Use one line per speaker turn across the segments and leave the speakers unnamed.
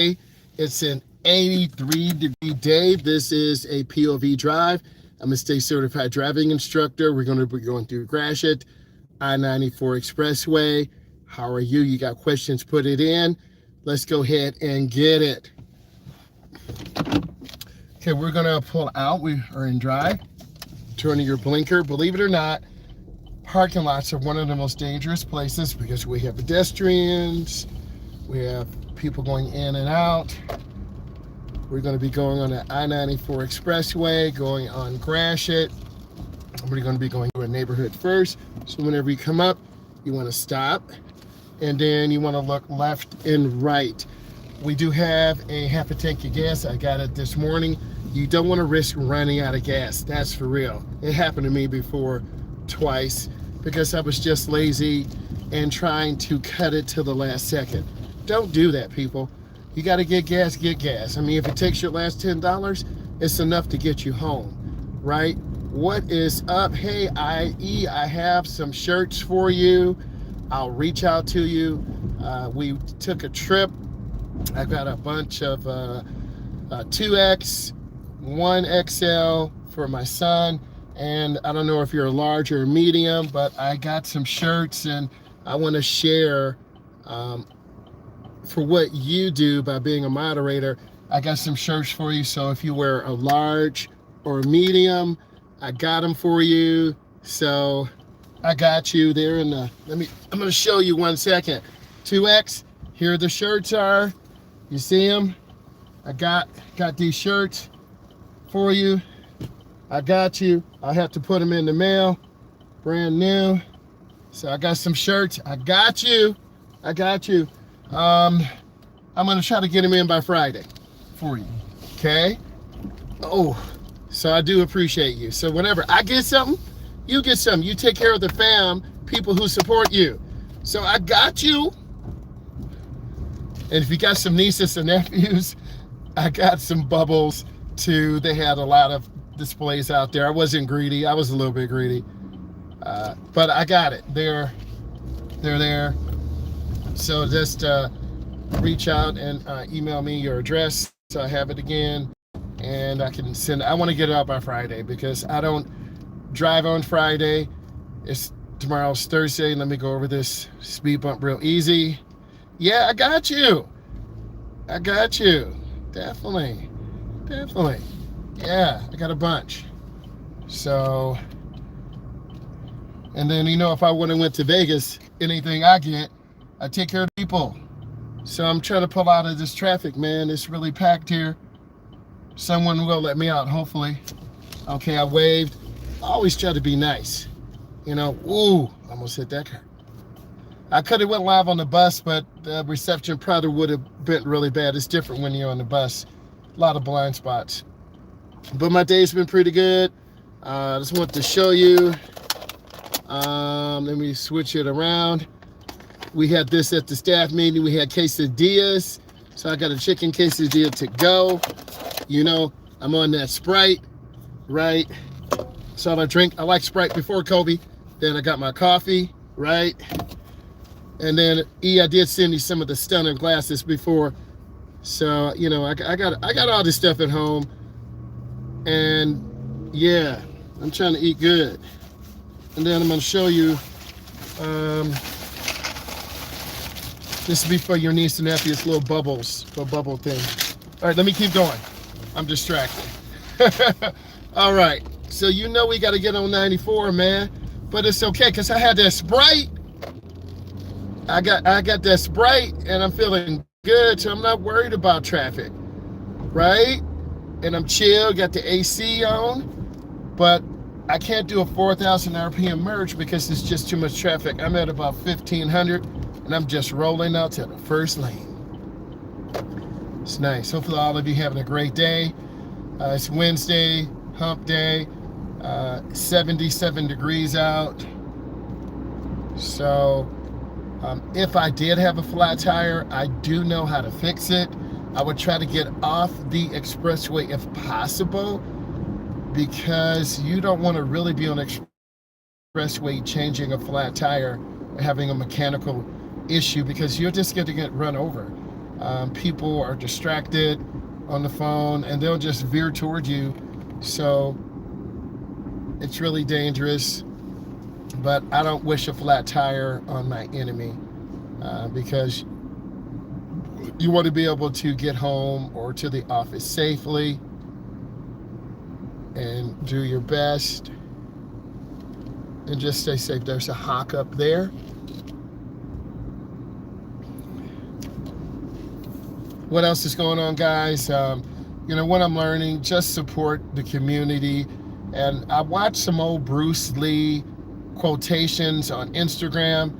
It's an 83-degree day. This is a POV drive. I'm a state certified driving instructor. We're going to be going through Gratiot, I-94 Expressway. How are you? You got questions? Put it in. Let's go ahead and get it. Okay, we're going to pull out. We are in drive. Turning your blinker. Believe it or not, parking lots are one of the most dangerous places because we have pedestrians, we have people going in and out. We're going to be going on the I-94 Expressway, going on Gratiot. We're going to be going to a neighborhood first. So whenever you come up, you want to stop, and then you want to look left and right. We do have a half a tank of gas. I got it this morning. You don't want to risk running out of gas. That's for real. It happened to me before twice because I was just lazy and trying to cut it to the last second. Don't do that, people. You got to get gas, get gas. I mean, if it takes your last $10, it's enough to get you home, right? What is up? Hey, IE, I have some shirts for you. I'll reach out to you. We took a trip. I got a bunch of 2X, 1XL for my son. And I don't know if you're a large or a medium, but I got some shirts and I want to share for what you do by being a moderator. I got some shirts for you. So if you wear a large or a medium, I got them for you. So I got you there in the, I'm going to show you 1 second. 2X, here the shirts are. You see them? I got these shirts for you. I got you. I have to put them in the mail. Brand new. So I got some shirts. I got you. I got you. I'm going to try to get them in by Friday for you. Okay? Oh, so I do appreciate you. So whenever I get something, you get something. You take care of the fam, people who support you. So I got you. And if you got some nieces and nephews, I got some bubbles too. They had a lot of displays out there. I wasn't greedy. I was a little bit greedy. But I got it. They're there. So just reach out and email me your address so I have it again. And I can send, I want to get it out by Friday because I don't drive on Friday. Tomorrow's Thursday. Let me go over this speed bump real easy. Yeah, I got you. I got you. Definitely. Definitely. Yeah, I got a bunch. So, and then, you know, if I would have went to Vegas, anything I get, I take care of people. So I'm trying to pull out of this traffic, man. It's really packed here. Someone will let me out, hopefully. Okay, I waved. I always try to be nice. You know, ooh, almost hit that car. I could have went live on the bus, but the reception probably would have been really bad. It's different when you're on the bus. A lot of blind spots. But my day's been pretty good. I just want to show you. Let me switch it around. We had this at the staff meeting. We had quesadillas. So I got a chicken quesadilla to go. You know, I'm on that Sprite, right? So I drink. I like Sprite before Kobe. Then I got my coffee, right? And then I did send you some of the stunner glasses before. So, you know, I got all this stuff at home. And yeah, I'm trying to eat good. And then I'm going to show you, this will be for your niece and nephew. It's little bubbles, a bubble thing. All right, let me keep going. I'm distracted. All right, so you know we got to get on 94, man. But it's okay, because I had that Sprite. I got that Sprite, and I'm feeling good, so I'm not worried about traffic, right? And I'm chill, got the AC on, but I can't do a 4,000 RPM merge because it's just too much traffic. I'm at about 1,500, and I'm just rolling out to the first lane. It's nice. Hopefully all of you having a great day. It's Wednesday, hump day, 77 degrees out. So if I did have a flat tire, I do know how to fix it. I would try to get off the expressway if possible, because you don't want to really be on the expressway changing a flat tire or having a mechanical issue, because you're just going to get run over. People are distracted on the phone and they'll just veer toward you. So it's really dangerous. But I don't wish a flat tire on my enemy, because you want to be able to get home or to the office safely and do your best and just stay safe. There's a hawk up there. What else is going on, guys? You know what I'm learning, just support the community. And I watched some old Bruce Lee quotations on Instagram.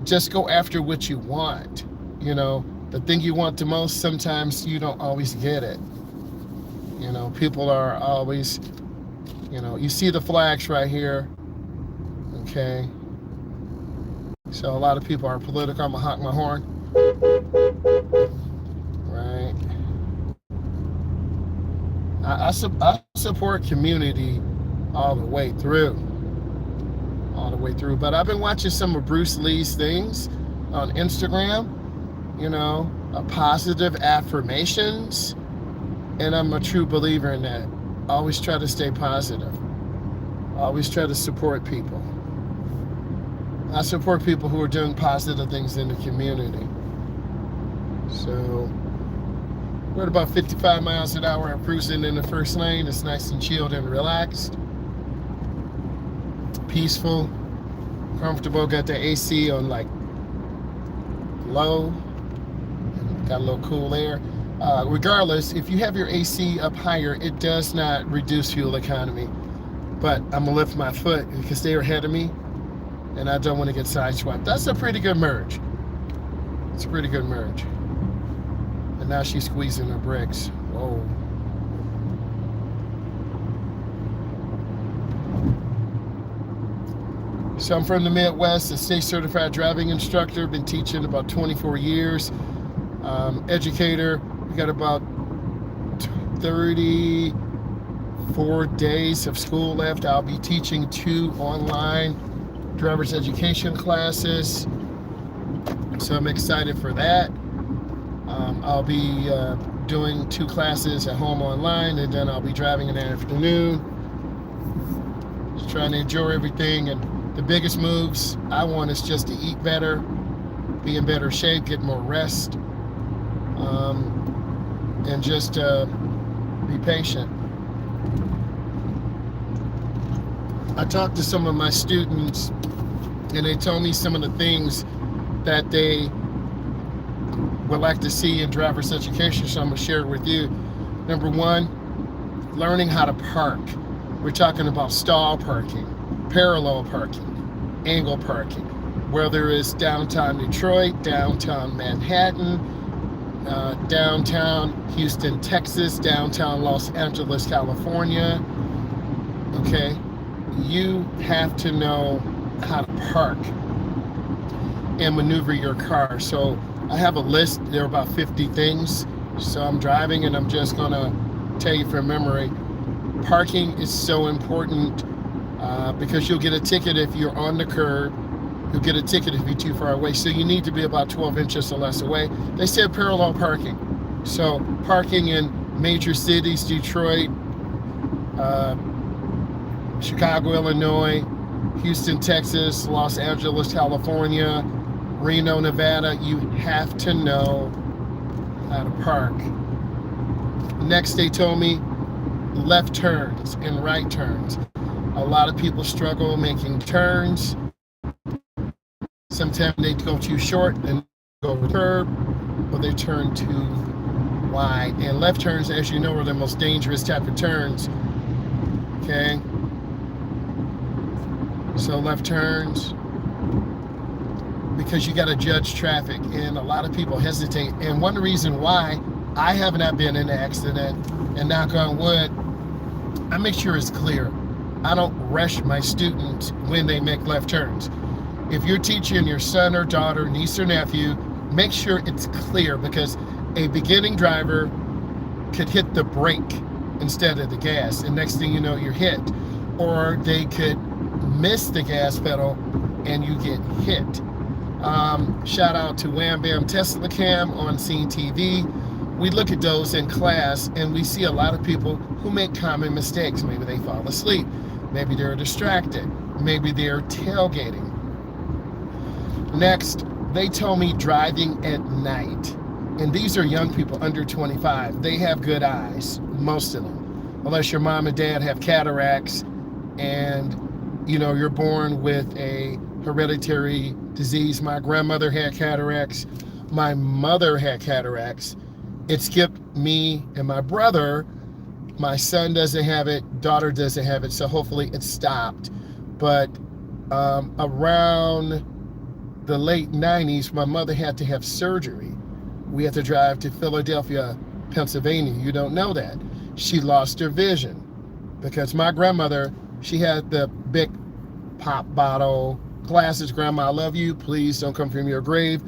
Just go after what you want. You know, the thing you want the most, sometimes you don't always get it. You know, people are always, you know, you see the flags right here. Okay. So a lot of people are political. I'm gonna honk my horn. Right. I support community all the way through. But I've been watching some of Bruce Lee's things on Instagram, you know, positive affirmations, and I'm a true believer in that. Always try to stay positive. Always try to support people. I support people who are doing positive things in the community. So we're at about 55 miles an hour. I'm cruising in the first lane. It's nice and chilled and relaxed. Peaceful, comfortable. Got the AC on like low. And got a little cool air. Regardless, if you have your AC up higher, it does not reduce fuel economy. But I'm gonna lift my foot because they're ahead of me and I don't want to get sideswiped. That's a pretty good merge. It's a pretty good merge. And now she's squeezing her brakes. Whoa. So I'm from the Midwest, a state certified driving instructor, been teaching about 24 years. Educator, we got about 34 days of school left. I'll be teaching 2 online driver's education classes. So I'm excited for that. I'll be doing 2 classes at home online, and then I'll be driving in the afternoon. Just trying to enjoy everything. And the biggest moves I want is just to eat better, be in better shape, get more rest, and just be patient. I talked to some of my students and they told me some of the things that they would like to see in driver's education, so I'm going to share it with you. Number 1, learning how to park. We're talking about stall parking, parallel parking, angle parking, whether it's downtown Detroit, downtown Manhattan, downtown Houston, Texas, downtown Los Angeles, California. Okay, you have to know how to park and maneuver your car. So I have a list. There are about 50 things. So I'm driving and I'm just gonna tell you from memory. Parking is so important because you'll get a ticket if you're on the curb. You'll get a ticket if you're too far away. So you need to be about 12 inches or less away. They said parallel parking. So parking in major cities, Detroit, Chicago, Illinois, Houston, Texas, Los Angeles, California, Reno, Nevada, you have to know how to park. Next, they told me left turns and right turns. A lot of people struggle making turns. Sometimes they go too short and go over the curb, or they turn too wide. And left turns, as you know, are the most dangerous type of turns. Okay? So left turns, because you got to judge traffic, and a lot of people hesitate. And one reason why I have not been in an accident, and knock on wood, I make sure it's clear. I don't rush my students when they make left turns. If you're teaching your son or daughter, niece or nephew, make sure it's clear, because a beginning driver could hit the brake instead of the gas, and next thing you know, you're hit. Or they could miss the gas pedal and you get hit. Shout out to Wham Bam Tesla Cam on Scene TV. We look at those in class and we see a lot of people who make common mistakes. Maybe they fall asleep. Maybe they're distracted. Maybe they're tailgating. Next, they told me driving at night. And these are young people under 25. They have good eyes, most of them. Unless your mom and dad have cataracts and you're born with a hereditary disease. My grandmother had cataracts. My mother had cataracts. It skipped me and my brother. My son doesn't have it, daughter doesn't have it, so hopefully it stopped. But around the late 90s, my mother had to have surgery. We had to drive to Philadelphia, Pennsylvania. You don't know that. She lost her vision because my grandmother, she had the big pop bottle glasses. Grandma, I love you. Please don't come from your grave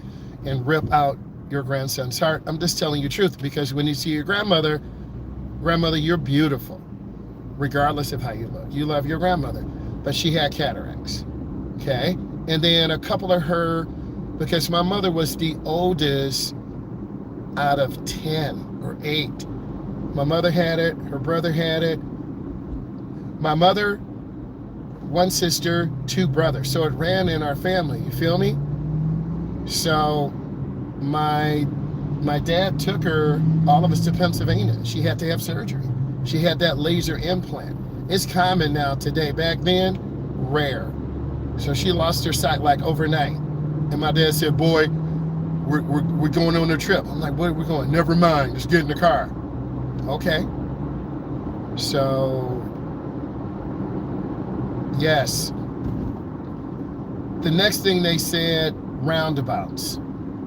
and rip out your grandson's heart. I'm just telling you the truth, because when you see your grandmother, you're beautiful, regardless of how you look. You love your grandmother, but she had cataracts, okay? And then a couple of her, because my mother was the oldest out of 10 or 8. My mother had it, her brother had it. My mother, 1 sister, 2 brothers. So it ran in our family, you feel me? So my dad took all of us to Pennsylvania. She had to have surgery. She had that laser implant. It's common now today. Back then, rare. So she lost her sight like overnight. And my dad said, boy, we're going on a trip. I'm like, where are we going? Never mind, just get in the car. Okay. So, yes. The next thing they said, roundabouts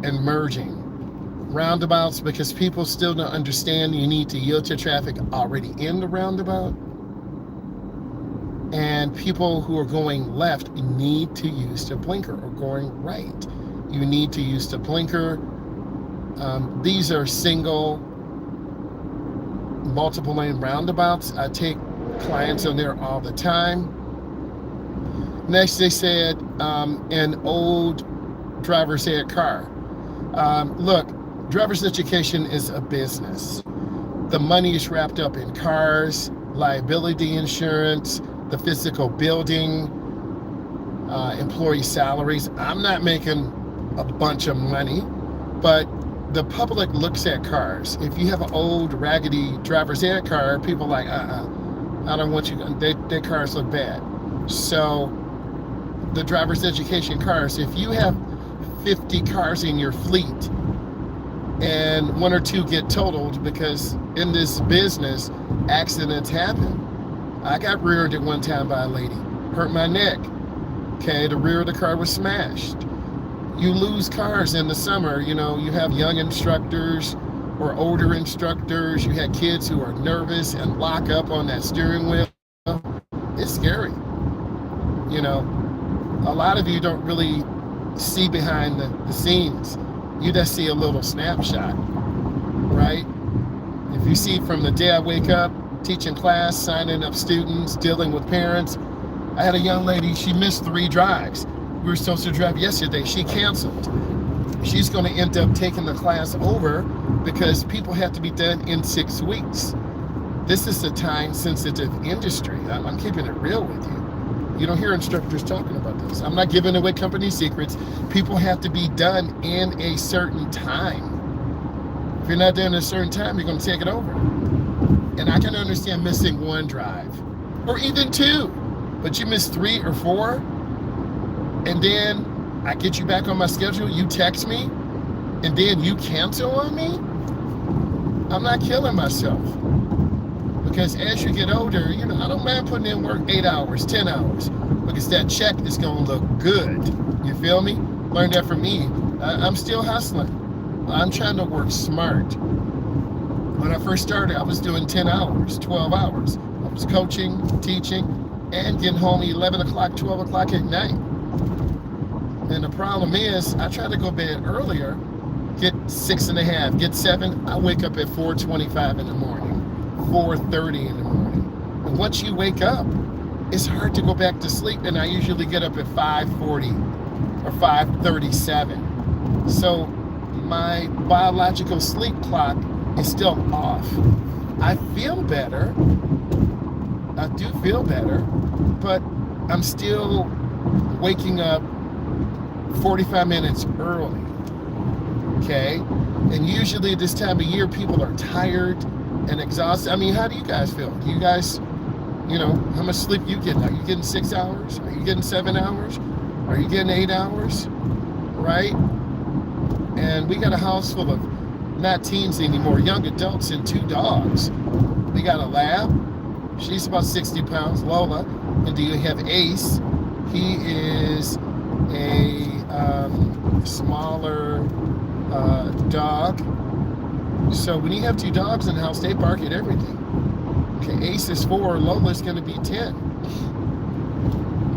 and merging. Roundabouts, because people still don't understand you need to yield to traffic already in the roundabout. And people who are going left need to use the blinker, or going right. You need to use the blinker. These are single, multiple lane roundabouts. I take clients on there all the time. Next, they said an old driver's ed car. Look, driver's education is a business. The money is wrapped up in cars, liability insurance, the physical building, employee salaries. I'm not making a bunch of money, but the public looks at cars. If you have an old raggedy driver's ed car, people are like, I don't want you, their cars look bad. So the driver's education cars, if you have 50 cars in your fleet and 1 or 2 get totaled, because in this business, accidents happen. I got reared at one time by a lady, hurt my neck. Okay, the rear of the car was smashed. You lose cars in the summer. You have young instructors or older instructors. You had kids who are nervous and lock up on that steering wheel. It's scary. A lot of you don't really see behind the scenes. You just see a little snapshot, right? If you see from the day I wake up, teaching class, signing up students, dealing with parents. I had a young lady, she missed 3 drives. We were supposed to drive yesterday, she canceled. She's gonna end up taking the class over because people have to be done in 6 weeks. This is a time-sensitive industry. I'm keeping it real with you. You don't hear instructors talking about this. I'm not giving away company secrets. People have to be done in a certain time. If you're not done in a certain time, you're gonna take it over. And I can understand missing 1 drive, or even 2, but you miss 3 or 4, and then I get you back on my schedule, you text me, and then you cancel on me? I'm not killing myself. Because as you get older, I don't mind putting in work 8 hours, 10 hours, because that check is gonna look good. You feel me? Learn that from me. I'm still hustling. I'm trying to work smart. When I first started, I was doing 10 hours, 12 hours. I was coaching, teaching, and getting home 11 o'clock, 12 o'clock at night. And the problem is, I try to go to bed earlier, get 6:30, get 7. I wake up at 4:25 in the morning, 4:30 in the morning. And once you wake up, it's hard to go back to sleep, and I usually get up at 5:40, or 5:37. So my biological sleep clock is still off. I feel better. I do feel better, but I'm still waking up 45 minutes early. Okay? And usually at this time of year, people are tired and exhausted. I mean, how do you guys feel? Do you guys, how much sleep you getting? Are you getting 6 hours? Are you getting 7 hours? Are you getting 8 hours? Right? And we got a house full of not teens anymore, young adults and 2 dogs. We got a lab. She's about 60 pounds, Lola. And do you have Ace? He is a smaller dog. So when you have 2 dogs in the house, they bark at everything. Okay, Ace is 4, Lola's gonna be 10.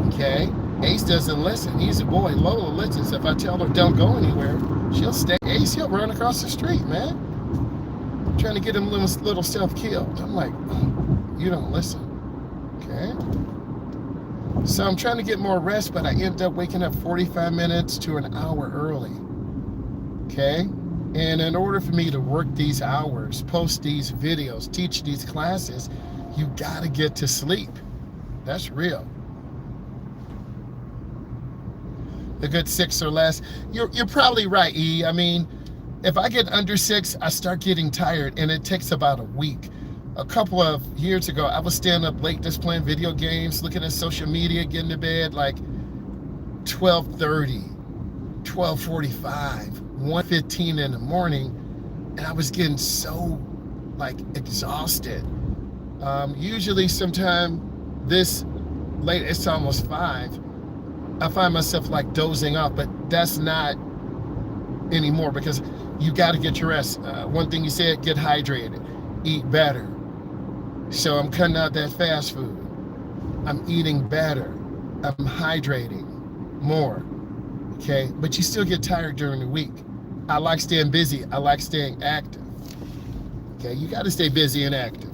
Okay, Ace doesn't listen, he's a boy. Lola listens. If I tell her don't go anywhere, she'll stay. Ace, he'll run across the street, man. I'm trying to get him little self killed. I'm like, you don't listen. Okay, so I'm trying to get more rest, but I end up waking up 45 minutes to an hour early. Okay, and in order for me to work these hours, post these videos, teach these classes, you gotta get to sleep. That's real. A good 6 or less. You're probably right, E. I mean, if I get under 6, I start getting tired, and it takes about a week. A couple of years ago, I was staying up late just playing video games, looking at social media, getting to bed like 12:30, 12:45, 1:15 in the morning, and I was getting so exhausted. Usually sometime this late, it's almost 5, I find myself dozing off, but that's not anymore because you got to get your rest. One thing you said, get hydrated, eat better. So I'm cutting out that fast food. I'm eating better. I'm hydrating more. Okay, but you still get tired during the week. I like staying busy. I like staying active. Okay, you got to stay busy and active.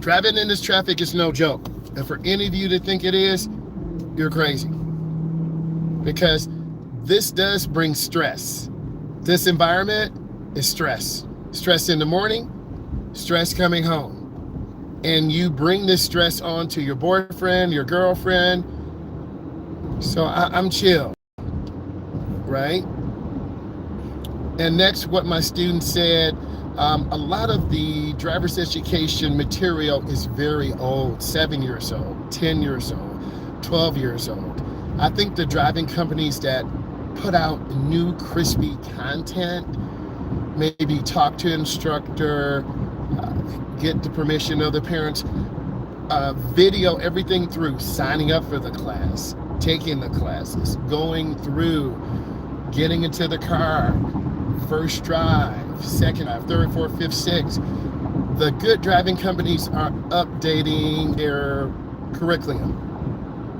Driving in this traffic is no joke. And for any of you to think it is, you're crazy. Because this does bring stress. This environment is stress. Stress in the morning, stress coming home. And you bring this stress on to your boyfriend, your girlfriend. So I'm chill, right? And next, what my student said, a lot of the driver's education material is very old, 7 years old, 10 years old, 12 years old. I think the driving companies that put out new crispy content, maybe talk to instructor, get the permission of the parents, video everything through, signing up for the class, taking the classes, going through, getting into the car, first drive, second drive, third, fourth, fifth, sixth. The good driving companies are updating their curriculum.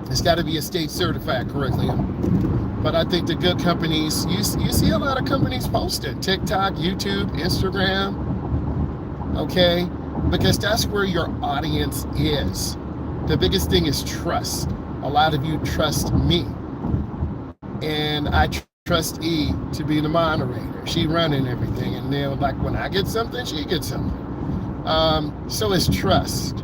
It's got to be a state certified curriculum. But I think the good companies, you see a lot of companies posting, TikTok, YouTube, Instagram, okay? Because that's where your audience is. The biggest thing is trust. A lot of you trust me. And I trust E to be the moderator. She running everything. And then when I get something, she gets something. So it's trust.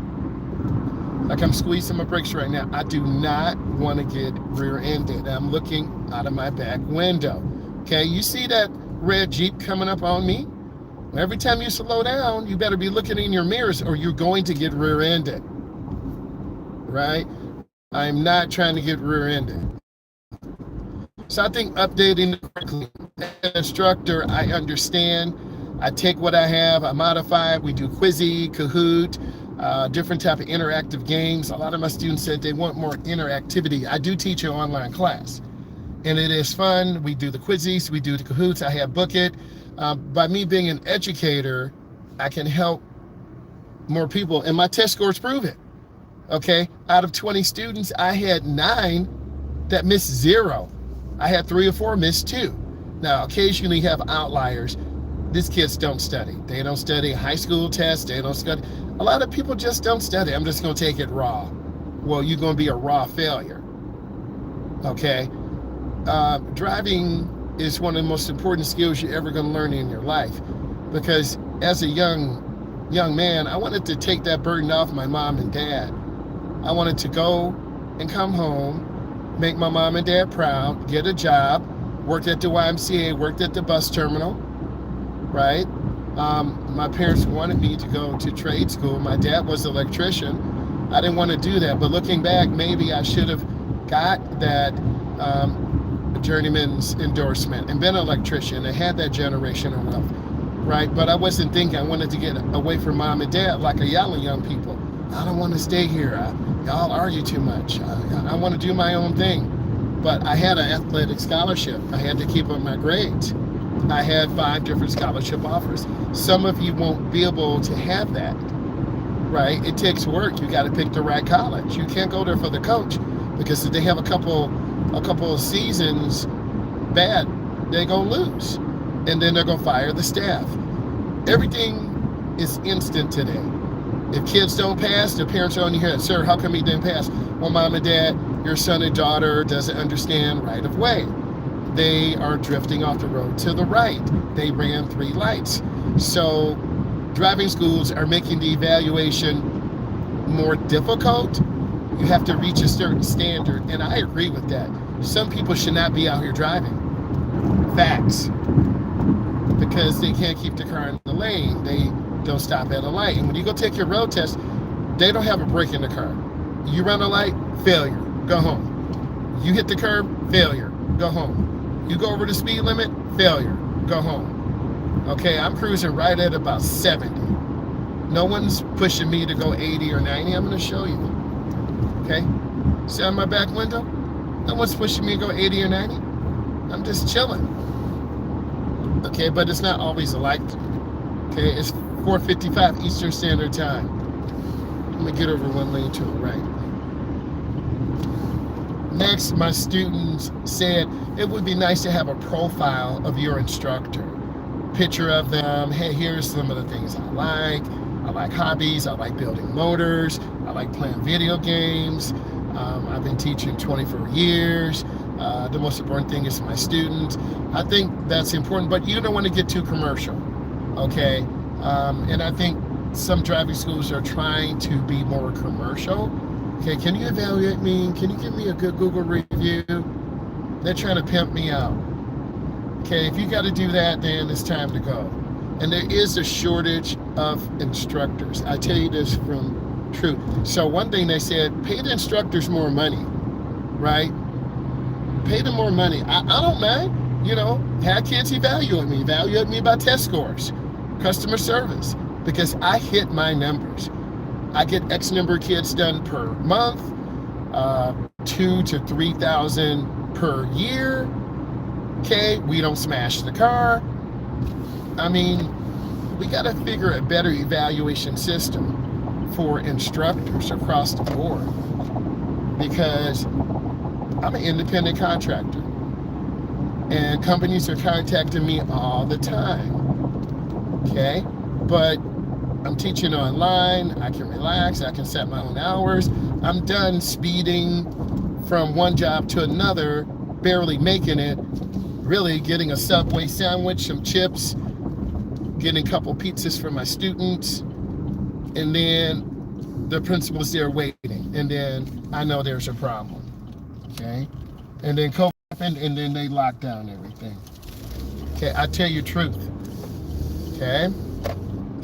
I'm squeezing my brakes right now. I do not want to get rear-ended. I'm looking out of my back window. Okay, you see that red Jeep coming up on me? Every time you slow down, you better be looking in your mirrors or you're going to get rear-ended. Right? I'm not trying to get rear-ended. So I think updating the curriculum. As an instructor, I understand. I take what I have, I modify it. We do Quizzy, Kahoot, different type of interactive games. A lot of my students said they want more interactivity. I do teach an online class, and it is fun. We do the Quizzies, we do the Kahoots. I have Book It. By me being an educator, I can help more people, and my test scores prove it. Okay, out of 20 students, I had 9 that missed 0. I had 3 or 4 miss 2. Now, occasionally you have outliers. These kids don't study. They don't study high school tests. They don't study. A lot of people just don't study. I'm just going to take it raw. well, you're going to be a raw failure. Okay? Driving is one of the most important skills you're ever going to learn in your life, because as a young man, I wanted to take that burden off my mom and dad. I wanted to go and come home, make my mom and dad proud, get a job, worked at the YMCA, worked at the bus terminal, right? My parents wanted me to go to trade school. My dad was an electrician. I didn't want to do that, but looking back, maybe I should have got that journeyman's endorsement and been an electrician and had that generational wealth, right? But I wasn't thinking. I wanted to get away from mom and dad like a lot of young people. I don't want to stay here. Y'all argue too much. I want to do my own thing. But I had an athletic scholarship. I had to keep up my grades. I had 5 different scholarship offers. Some of you won't be able to have that, right? It takes work. You got to pick the right college. You can't go there for the coach, because if they have a couple of seasons bad, they're going to lose. And then they're going to fire the staff. Everything is instant today. If kids don't pass, the parents are on your head. Sir, how come he didn't pass? Well, mom and dad, your son and daughter doesn't understand right of way. They are drifting off the road to the right. They ran 3 lights. So driving schools are making the evaluation more difficult. You have to reach a certain standard, and I agree with that. Some people should not be out here driving. Facts. Because they can't keep the car in the lane. They don't stop at a light. And when you go take your road test, they don't have a brake in the car. You run a light, failure, go home. You hit the curb, failure, go home. You go over the speed limit, failure, go home. Okay, I'm cruising right at about 70. No one's pushing me to go 80 or 90. I'm going to show you. Okay, see on my back window? No one's pushing me to go 80 or 90. I'm just chilling. Okay, but it's not always like. Okay, it's 4:55 Eastern Standard Time. Let me get over one lane to the right. Next, my students said it would be nice to have a profile of your instructor. Picture of them. Hey, here's some of the things I like. I like hobbies. I like building motors. I like playing video games. I've been teaching 24 years. The most important thing is my students. I think that's important, but you don't want to get too commercial, okay? And I think some driving schools are trying to be more commercial. Okay, can you evaluate me? Can you give me a good Google review? They're trying to pimp me out. Okay, if you got to do that, then it's time to go. And there is a shortage of instructors. I tell you this from truth. So one thing they said, pay the instructors more money, right? Pay them more money. I don't mind, you know, have kids evaluate me by test scores, customer service, because I hit my numbers. I get X number of kids done per month, 2,000 to 3,000 per year. Okay, we don't smash the car. I mean, we got to figure a better evaluation system for instructors across the board, because I'm an independent contractor and companies are contacting me all the time. Okay, but I'm teaching online. I can relax. I can set my own hours. I'm done speeding from one job to another, barely making it, really getting a Subway sandwich, some chips, getting a couple pizzas for my students, and then the principal's there waiting, and then I know there's a problem, okay? And then COVID happened, and then they locked down everything. Okay, I tell you the truth, okay?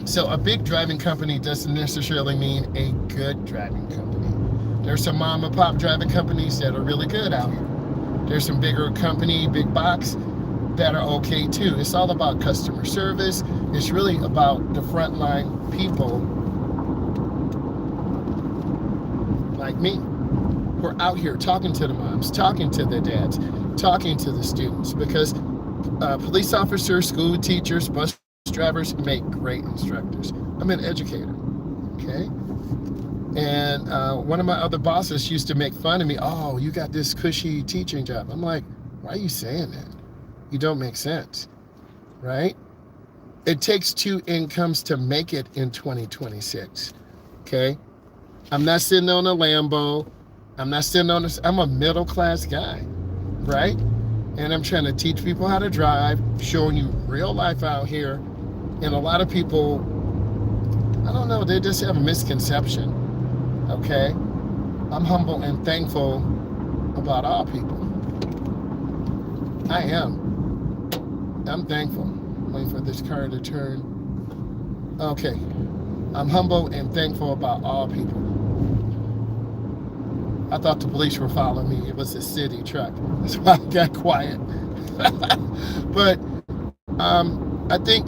So a big driving company doesn't necessarily mean a good driving company. There's some mom and pop driving companies that are really good out here. There's some bigger company, big box, that are okay too. It's all about customer service. It's really about the frontline people like me who are out here talking to the moms, talking to the dads, talking to the students, because police officers, school teachers, bus drivers make great instructors. I'm an educator, okay? And one of my other bosses used to make fun of me. Oh, you got this cushy teaching job. I'm like, why are you saying that? You don't make sense, right? It takes 2 incomes to make it in 2026, okay? I'm not sitting on a Lambo. I'm not sitting on this. I'm a middle class guy, right? And I'm trying to teach people how to drive, showing you real life out here. And a lot of people, I don't know, they just have a misconception, okay? I'm humble and thankful about all people. I am. I'm thankful. I'm waiting for this car to turn. Okay. I'm humble and thankful about all people. I thought the police were following me. It was a city truck. That's why I got quiet. But I think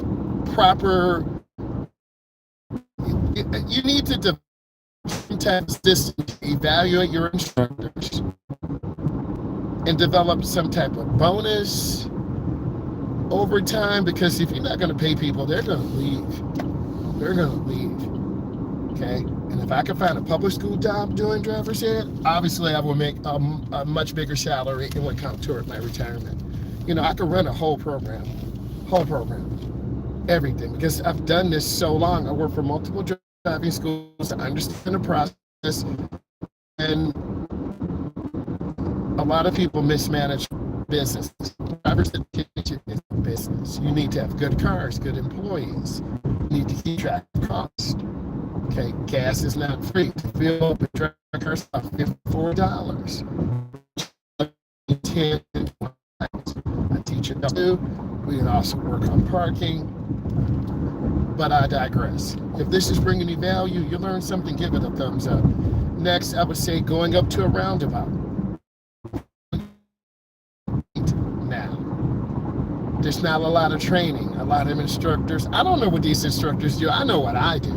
proper, you need to develop some type of system to evaluate your instructors and develop some type of bonus over time, because if you're not going to pay people, they're going to leave. They're going to leave. Okay? And if I could find a public school job doing driver's ed, obviously I would make a much bigger salary and would count toward my retirement. You know, I could run a whole program, everything, because I've done this so long. I work for multiple driving schools. I understand the process, and a lot of people mismanage business. Driver's education is a business. You need to have good cars, good employees. You need to keep track of cost. Okay, gas is not free. To fill up a truck costs $54. 10 and 20. I teach it too. We can also work on parking. But I digress. If this is bringing you value, you learn something, give it a thumbs up. Next, I would say going up to a roundabout. Now, there's not a lot of training. A lot of instructors, I don't know what these instructors do. I know what I do.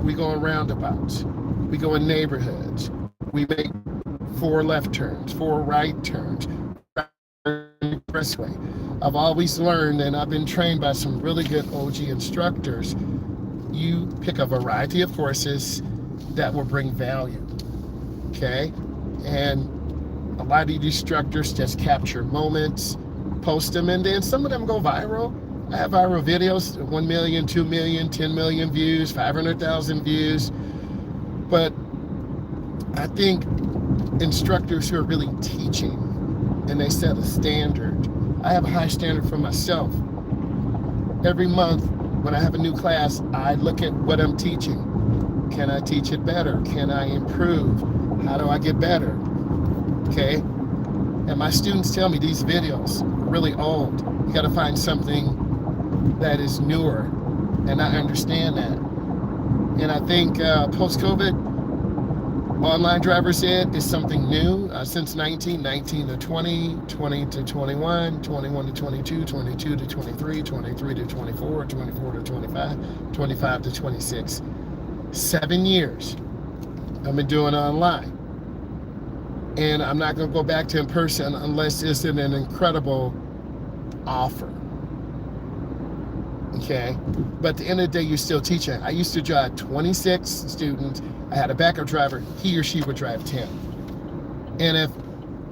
We go in roundabouts. We go in neighborhoods. We make 4 left turns, 4 right turns. Expressway. I've always learned, and I've been trained by some really good OG instructors, you pick a variety of courses that will bring value, okay? And a lot of these instructors just capture moments, post them, and then some of them go viral. I have viral videos, 1 million, 2 million, 10 million views, 500,000 views. But I think instructors who are really teaching, and they set a standard. I have a high standard for myself. Every month when I have a new class, I look at what I'm teaching. Can I teach it better? Can I improve? How do I get better? Okay? And my students tell me these videos are really old. You gotta find something that is newer. And I understand that. And I think post-COVID, online driver's ed is something new since 19 to 20, 20 to 21, 21 to 22, 22 to 23, 23 to 24, 24 to 25, 25 to 26. 7 years I've been doing online. And I'm not going to go back to in person unless it's an incredible offer. Okay, but at the end of the day, you're still teaching. I used to drive 26 students. I had a backup driver. He or she would drive 10. And if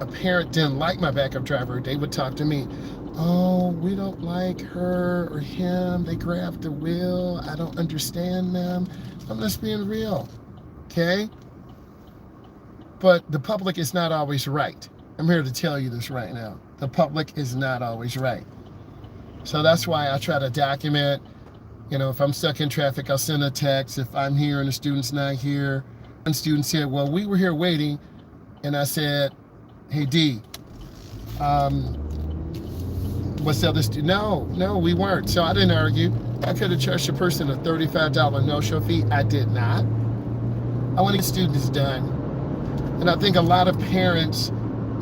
a parent didn't like my backup driver, they would talk to me. Oh, we don't like her or him. They grab the wheel. I don't understand them. I'm just being real, okay? But the public is not always right. I'm here to tell you this right now. The public is not always right. So that's why I try to document, you know, if I'm stuck in traffic, I'll send a text. If I'm here and the student's not here, one student said, well, we were here waiting. And I said, hey, D, what's the other student? No, we weren't. So I didn't argue. I could have charged a person a $35 no-show fee. I did not. I want to get students done. And I think a lot of parents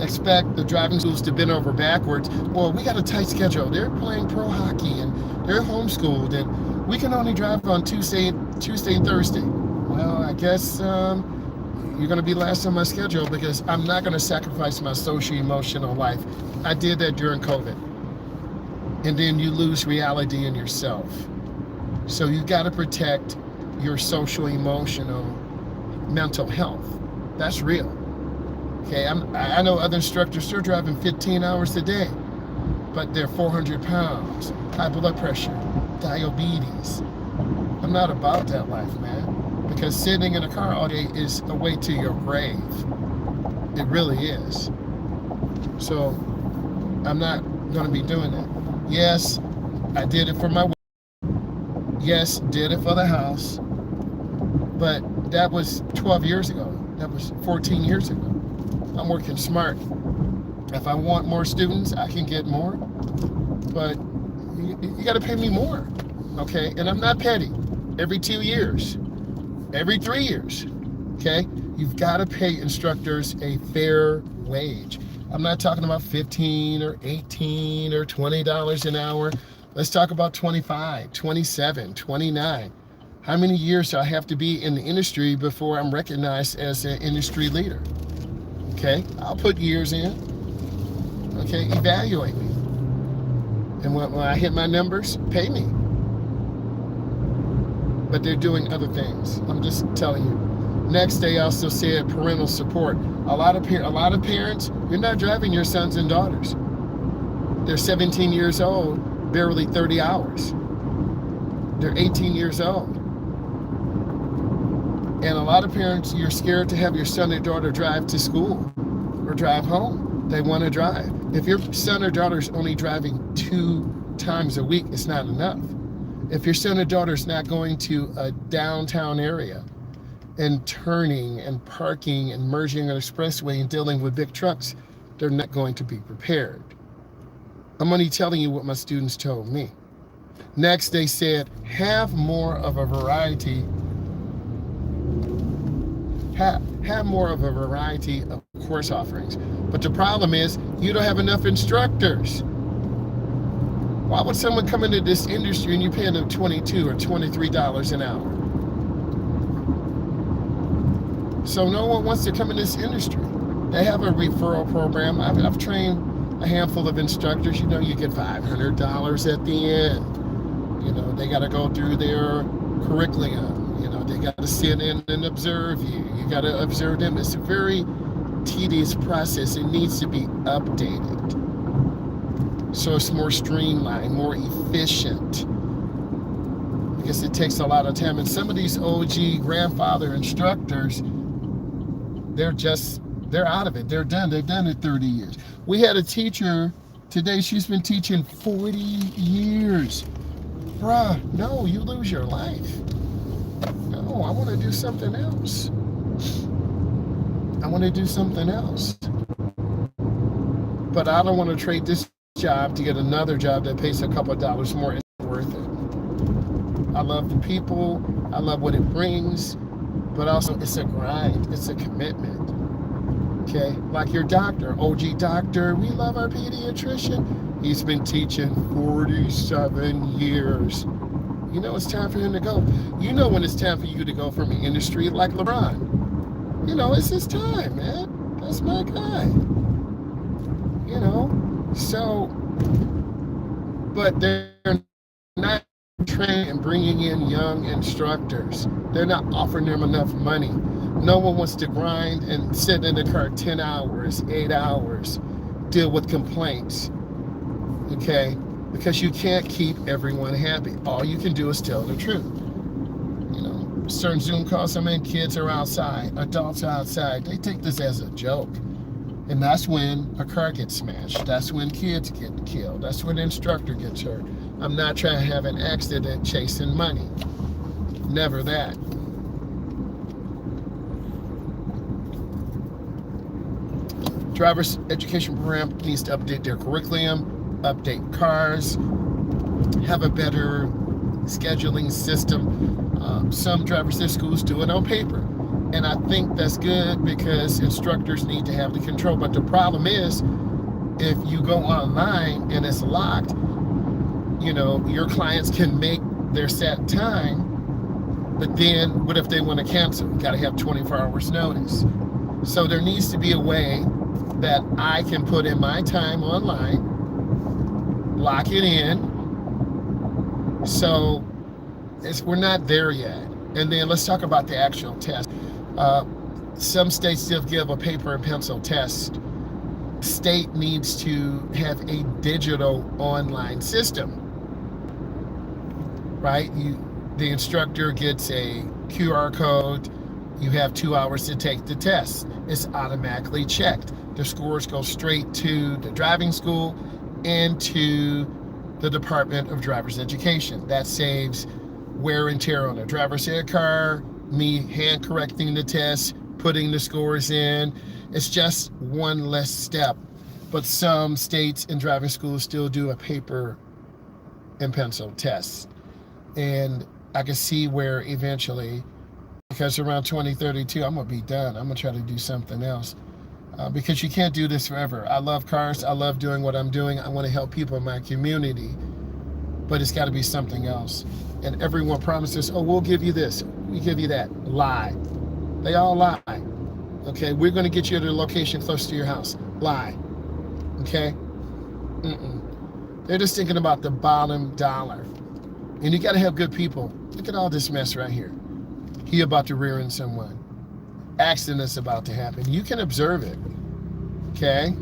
expect the driving schools to bend over backwards. Well, we got a tight schedule. They're playing pro hockey and they're homeschooled, and we can only drive on Tuesday and Thursday. Well, I guess you're going to be last on my schedule because I'm not going to sacrifice my social-emotional life. I did that during COVID. And then you lose reality in yourself. So you got to protect your social-emotional mental health. That's real. Okay, I know other instructors, they're driving 15 hours a day, but they're 400 pounds, high blood pressure, diabetes. I'm not about that life, man, because sitting in a car all day is a way to your grave. It really is. So I'm not going to be doing that. Yes, I did it for my wife. Yes, did it for the house. But that was 12 years ago. That was 14 years ago. I'm working smart. If I want more students, I can get more. But you got to pay me more. Okay? And I'm not petty. Every 2 years. Every 3 years. Okay? You've got to pay instructors a fair wage. I'm not talking about 15 or 18 or $20 an hour. Let's talk about 25, 27, 29. How many years do I have to be in the industry before I'm recognized as an industry leader? Okay, I'll put years in. Okay, evaluate me. And when I hit my numbers, pay me. But they're doing other things. I'm just telling you. Next, they also said parental support. A lot of parents, you're not driving your sons and daughters. They're 17 years old, barely 30 hours. They're 18 years old. And a lot of parents, you're scared to have your son or daughter drive to school or drive home. They want to drive. If your son or daughter is only driving 2 times a week, it's not enough. If your son or daughter is not going to a downtown area and turning and parking and merging an expressway and dealing with big trucks, they're not going to be prepared. I'm only telling you what my students told me. Next, they said, have more of a variety. Have more of a variety of course offerings. But the problem is, you don't have enough instructors. Why would someone come into this industry and you're paying them $22 or $23 an hour? So no one wants to come in this industry. They have a referral program. I've trained a handful of instructors. You know, you get $500 at the end. You know, they got to go through their curriculum. You know, they got to sit in and observe you. You got to observe them. It's a very tedious process. It needs to be updated. So it's more streamlined, more efficient. Because it takes a lot of time. And some of these OG grandfather instructors, they're out of it. They're done. They've done it 30 years. We had a teacher today. She's been teaching 40 years. Bruh, no, you lose your life. No, I want to do something else. I want to do something else. But I don't want to trade this job to get another job that pays a couple of dollars more. It's worth it. I love the people. I love what it brings. But also, it's a grind. It's a commitment. Okay? Like your doctor, OG doctor. We love our pediatrician. He's been teaching 47 years. You know it's time for him to go. You know when it's time for you to go from the industry, like LeBron. You know, it's his time, man. That's my guy. You know? So, but they're not training and bringing in young instructors. They're not offering them enough money. No one wants to grind and sit in the car 10 hours, 8 hours, deal with complaints. Okay? Because you can't keep everyone happy. All you can do is tell the truth. You know, certain Zoom calls, kids are outside, adults are outside. They take this as a joke. And that's when a car gets smashed. That's when kids get killed. That's when the instructor gets hurt. I'm not trying to have an accident chasing money. Never that. Driver's education program needs to update their curriculum, update cars, have a better scheduling system. Some drivers in schools do it on paper. And I think that's good because instructors need to have the control. But the problem is, if you go online and it's locked, you know, your clients can make their set time, but then what if they want to cancel? You got to have 24 hours notice. So there needs to be a way that I can put in my time online, lock it in. So we're not there yet. And then let's talk about the actual test. Some states still give a paper and pencil test. State needs to have a digital online system, right? The instructor gets a QR code. You have 2 hours to take the test. It's automatically checked. The scores go straight to the driving school and to the Department of Driver's Education. That saves wear and tear on a driver's ed car, me hand correcting the test, putting the scores in. It's just one less step. But some states and driving schools still do a paper and pencil test. And I can see where eventually, because around 2032, I'm going to be done. I'm going to try to do something else. Because you can't do this forever. I love cars. I love doing what I'm doing. I want to help people in my community. But it's got to be something else. And everyone promises, oh, we'll give you this. We give you that. Lie. They all lie. Okay, we're going to get you to a location close to your house. Lie. Okay? They're just thinking about the bottom dollar. And you got to have good people. Look at all this mess right here. He about to rear end someone. Accident's about to happen. You can observe it. Okay?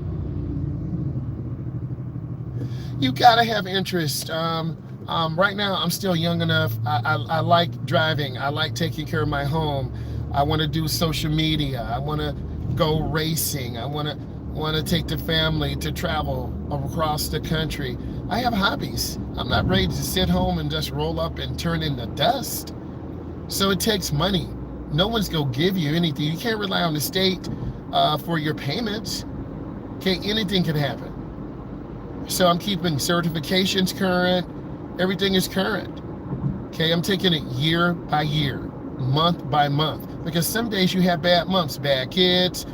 You got to have interest. Right now, I'm still young enough. I like driving. I like taking care of my home. I want to do social media. I want to go racing. I want to take the family to travel across the country. I have hobbies. I'm not ready to sit home and just roll up and turn into dust. So it takes money. No one's going to give you anything. You can't rely on the state for your payments. Okay, anything can happen. So I'm keeping certifications current. Everything is current. Okay, I'm taking it year by year, month by month. Because some days you have bad months, bad kids,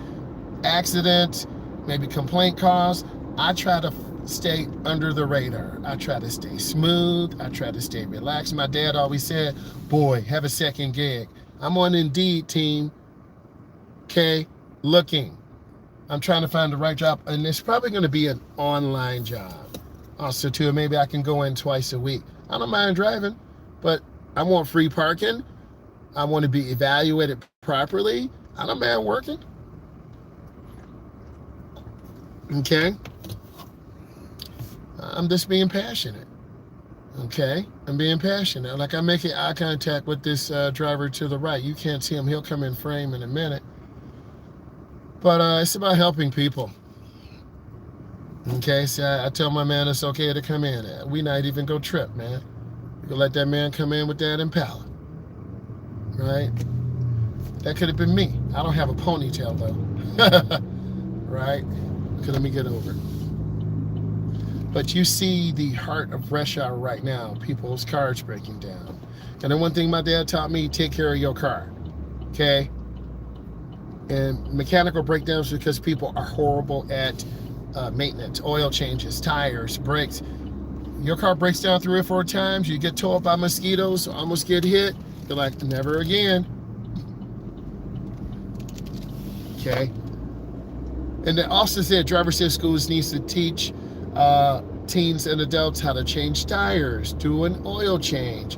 accidents, maybe complaint calls. I try to stay under the radar. I try to stay smooth. I try to stay relaxed. My dad always said, boy, have a second gig. I'm on Indeed, team. Okay, looking. I'm trying to find the right job. And it's probably going to be an online job. Also, too, maybe I can go in twice a week. I don't mind driving, but I want free parking. I want to be evaluated properly. I don't mind working. Okay? I'm just being passionate. Okay? I'm being passionate. Like I'm making eye contact with this driver to the right. You can't see him. He'll come in frame in a minute. But it's about helping people. Okay? So I tell my man it's okay to come in. We not even go trip, man. You can let that man come in with that Impala. Right? That could have been me. I don't have a ponytail, though. Right? Okay, let me get over it. But you see the heart of rush hour right now, people's cars breaking down. And then one thing my dad taught me, take care of your car, okay? And mechanical breakdowns because people are horrible at maintenance, oil changes, tires, brakes. Your car breaks down 3 or 4 times, you get towed by mosquitoes, almost get hit, you're like, never again. Okay? And then also said driver's ed schools needs to teach teens and adults how to change tires, do an oil change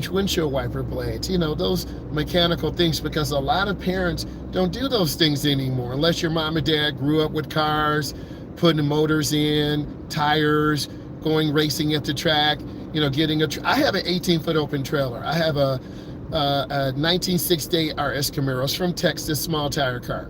windshield wiper blades, you know, those mechanical things, because a lot of parents don't do those things anymore unless your mom and dad grew up with cars, putting motors in, tires, going racing at the track, you know, getting I have an 18-foot open trailer. I have a 1968 RS Camaro. It's from Texas, small tire car.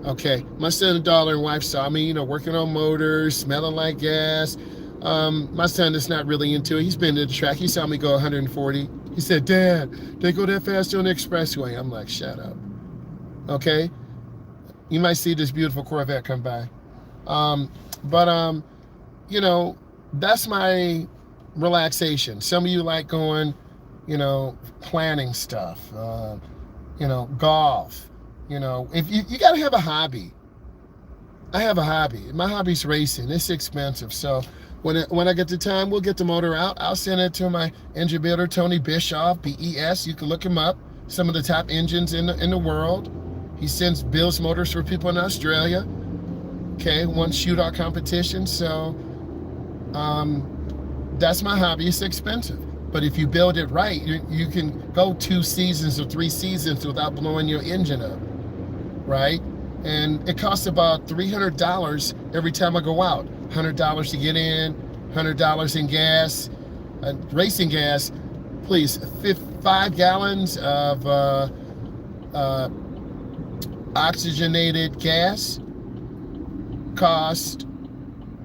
Okay, my son and daughter and wife saw me, you know, working on motors, smelling like gas. My son is not really into it. He's been to the track. He saw me go 140. He said, Dad, they go that fast on the expressway. I'm like, shut up. Okay? You might see this beautiful Corvette come by. You know, that's my relaxation. Some of you like going, you know, planning stuff, you know, golf. You know, if you got to have a hobby. I have a hobby. My hobby's racing. It's expensive. So when I get the time, we'll get the motor out. I'll send it to my engine builder, Tony Bischoff, BES. You can look him up. Some of the top engines in the world. He builds motors for people in Australia. Okay, won shootout competition. So that's my hobby. It's expensive. But if you build it right, you can go 2 seasons or 3 seasons without blowing your engine up. Right? And it costs about $300 every time I go out. $100 to get in, $100 in gas, racing gas, please, 5 gallons of oxygenated gas cost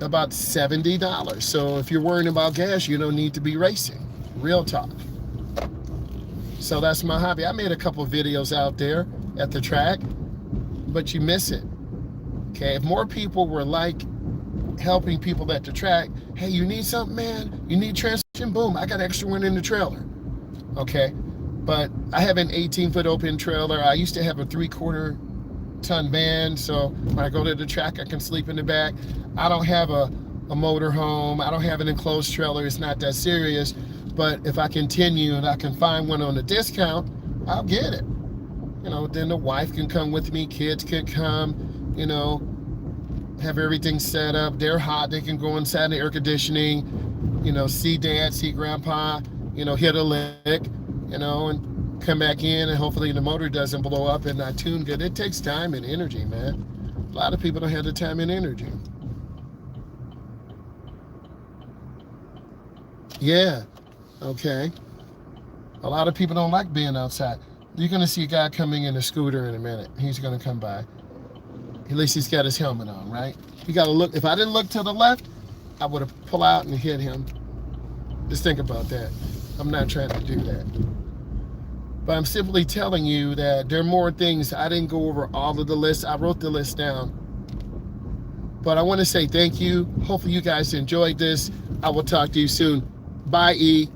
about $70. So if you're worrying about gas, you don't need to be racing. Real talk. So that's my hobby. I made a couple of videos out there at the track, but you miss it. Okay, if more people were like helping people at the track, hey, you need something, man? You need transmission? Boom, I got extra one in the trailer. Okay, but I have an 18-foot open trailer. I used to have a 3/4 ton van, so when I go to the track, I can sleep in the back. I don't have a motor home. I don't have an enclosed trailer. It's not that serious. But if I continue and I can find one on a discount, I'll get it. You know, then the wife can come with me, kids can come, you know, have everything set up. They're hot, they can go inside the air conditioning, you know, see dad, see grandpa, you know, hit a lick, you know, and come back in, and hopefully the motor doesn't blow up and not tune good. It takes time and energy, man. A lot of people don't have the time and energy. Yeah, okay. A lot of people don't like being outside. You're gonna see a guy coming in a scooter in a minute. He's gonna come by. At least he's got his helmet on, right? You gotta look. If I didn't look to the left, I would have pulled out and hit him. Just think about that. I'm not trying to do that. But I'm simply telling you that there are more things. I didn't go over all of the list. I wrote the list down. But I want to say thank you. Hopefully you guys enjoyed this. I will talk to you soon. Bye, E.